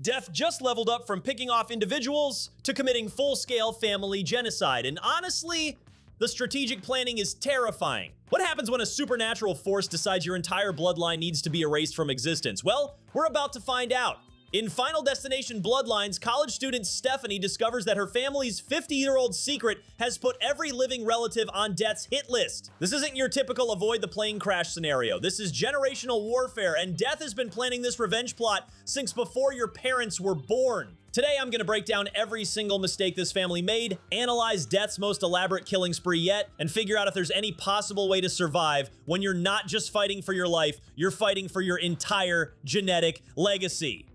Death just leveled up from picking off individuals to committing full-scale family genocide, and honestly, the strategic planning is terrifying. What happens when a supernatural force decides your entire bloodline needs to be erased from existence? Well, we're about to find out. In Final Destination Bloodlines, college student Stephanie discovers that her family's 50-year-old secret has put every living relative on death's hit list. This isn't your typical avoid the plane crash scenario. This is generational warfare, and Death has been planning this revenge plot since before your parents were born. Today, I'm gonna break down every single mistake this family made, analyze Death's most elaborate killing spree yet, and figure out if there's any possible way to survive when you're not just fighting for your life, you're fighting for your entire genetic legacy.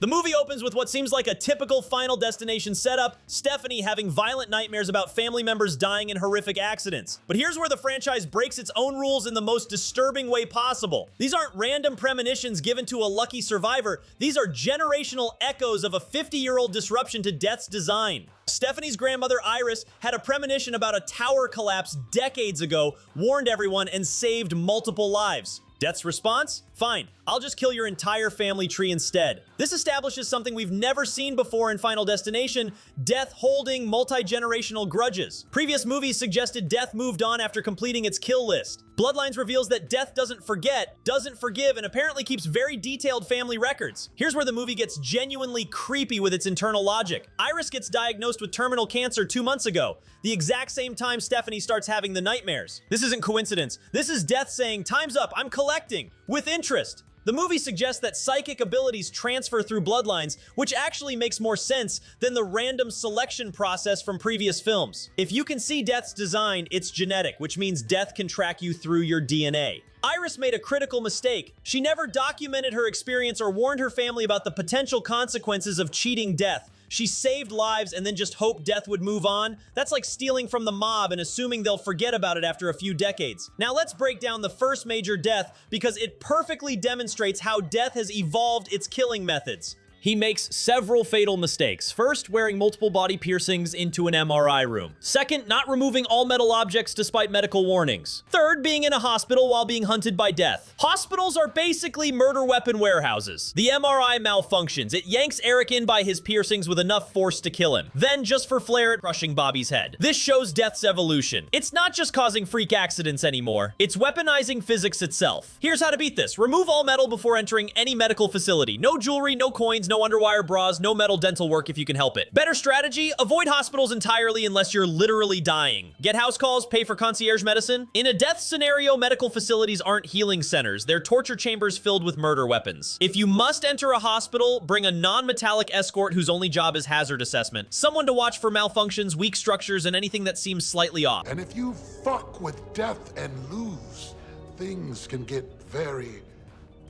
The movie opens with what seems like a typical Final Destination setup, Stephanie having violent nightmares about family members dying in horrific accidents. But here's where the franchise breaks its own rules in the most disturbing way possible. These aren't random premonitions given to a lucky survivor. These are generational echoes of a 50-year-old disruption to Death's design. Stephanie's grandmother, Iris, had a premonition about a tower collapse decades ago, warned everyone, and saved multiple lives. Death's response? Fine, I'll just kill your entire family tree instead. This establishes something we've never seen before in Final Destination: Death holding multi-generational grudges. Previous movies suggested Death moved on after completing its kill list. Bloodlines reveals that Death doesn't forget, doesn't forgive, and apparently keeps very detailed family records. Here's where the movie gets genuinely creepy with its internal logic. Iris gets diagnosed with terminal cancer 2 months ago, the exact same time Stephanie starts having the nightmares. This isn't coincidence. This is Death saying, "Time's up, I'm collecting," with interest. The movie suggests that psychic abilities transfer through bloodlines, which actually makes more sense than the random selection process from previous films. If you can see Death's design, it's genetic, which means Death can track you through your DNA. Iris made a critical mistake. She never documented her experience or warned her family about the potential consequences of cheating Death. She saved lives and then just hoped Death would move on. That's like stealing from the mob and assuming they'll forget about it after a few decades. Now let's break down the first major death because it perfectly demonstrates how Death has evolved its killing methods. He makes several fatal mistakes. First, wearing multiple body piercings into an MRI room. Second, not removing all metal objects despite medical warnings. Third, being in a hospital while being hunted by Death. Hospitals are basically murder weapon warehouses. The MRI malfunctions. It yanks Eric in by his piercings with enough force to kill him. Then, just for flair, it crushing Bobby's head. This shows Death's evolution. It's not just causing freak accidents anymore. It's weaponizing physics itself. Here's how to beat this. Remove all metal before entering any medical facility. No jewelry, no coins, no underwire bras, no metal dental work if you can help it. Better strategy, avoid hospitals entirely unless you're literally dying. Get house calls, pay for concierge medicine. In a Death scenario, medical facilities aren't healing centers. They're torture chambers filled with murder weapons. If you must enter a hospital, bring a non-metallic escort whose only job is hazard assessment. Someone to watch for malfunctions, weak structures, and anything that seems slightly off. And if you fuck with Death and lose, things can get very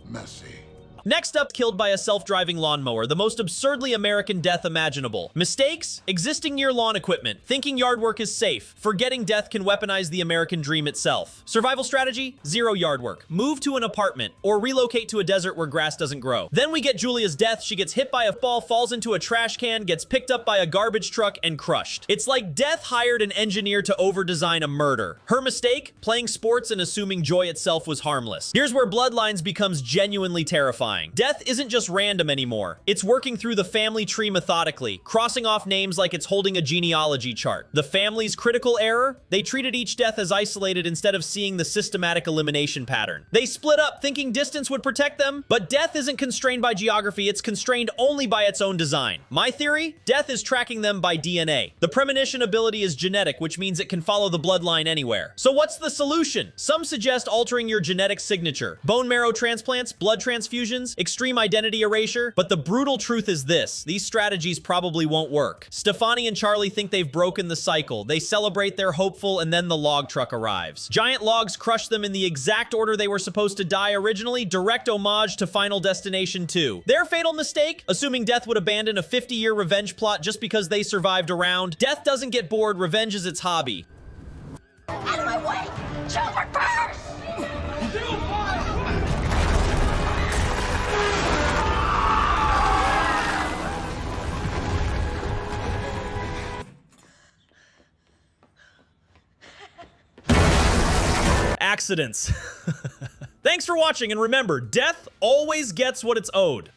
messy. Next up, killed by a self-driving lawnmower, the most absurdly American death imaginable. Mistakes? Existing near lawn equipment, thinking yard work is safe, forgetting Death can weaponize the American dream itself. Survival strategy? Zero yard work. Move to an apartment, or relocate to a desert where grass doesn't grow. Then we get Julia's death. She gets hit by a ball, falls into a trash can, gets picked up by a garbage truck, and crushed. It's like Death hired an engineer to over-design a murder. Her mistake? Playing sports and assuming joy itself was harmless. Here's where Bloodlines becomes genuinely terrifying. Death isn't just random anymore. It's working through the family tree methodically, crossing off names like it's holding a genealogy chart. The family's critical error? They treated each death as isolated instead of seeing the systematic elimination pattern. They split up thinking distance would protect them, but Death isn't constrained by geography, it's constrained only by its own design. My theory? Death is tracking them by DNA. The premonition ability is genetic, which means it can follow the bloodline anywhere. So what's the solution? Some suggest altering your genetic signature. Bone marrow transplants, blood transfusions, extreme identity erasure, but the brutal truth is this: these strategies probably won't work. Stefani and Charlie think they've broken the cycle. They celebrate their hopeful, and then the log truck arrives. Giant logs crush them in the exact order they were supposed to die originally, direct homage to Final Destination 2. Their fatal mistake? Assuming Death would abandon a 50-year revenge plot just because they survived a round. Death doesn't get bored, revenge is its hobby. Out of my way! Children first! accidents. Thanks for watching, and remember, death always gets what it's owed.